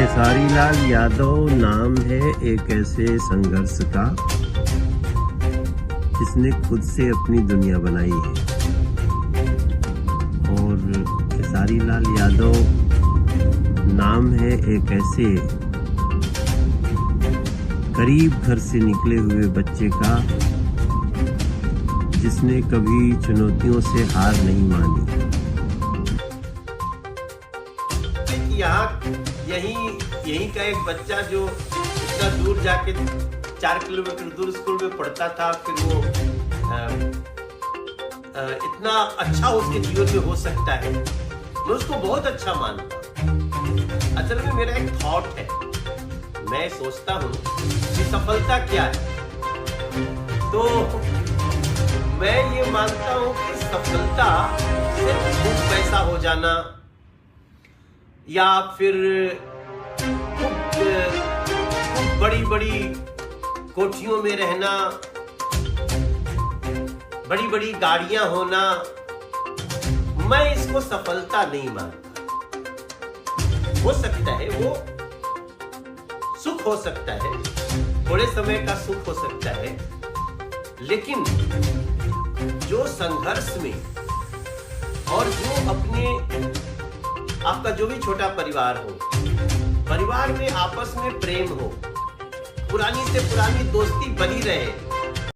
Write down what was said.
खेसारी लाल यादव नाम है एक ऐसे संघर्ष का जिसने खुद से अपनी दुनिया बनाई है। और खेसारी लाल यादव नाम है एक ऐसे गरीब घर से निकले हुए बच्चे का जिसने कभी चुनौतियों से हार नहीं मानी। यहीं का एक बच्चा जो इतना दूर जाके 4 किलोमीटर दूर स्कूल में पढ़ता था, फिर वो इतना अच्छा उसके जीवन में हो सकता है, मैं उसको बहुत अच्छा मानता हूँ। असल में मेरा एक थॉट है, मैं सोचता हूँ कि सफलता क्या है, तो मैं ये मानता हूँ कि सफलता सिर्फ खूब पैसा हो जाना या फिर खूब बड़ी बड़ी कोठियों में रहना, बड़ी बड़ी गाड़ियां होना, मैं इसको सफलता नहीं मानता। हो सकता है वो सुख हो सकता है, थोड़े समय का सुख हो सकता है, लेकिन जो संघर्ष में और जो अपने आपका जो भी छोटा परिवार हो, परिवार में आपस में प्रेम हो, पुरानी से पुरानी दोस्ती बनी रहे,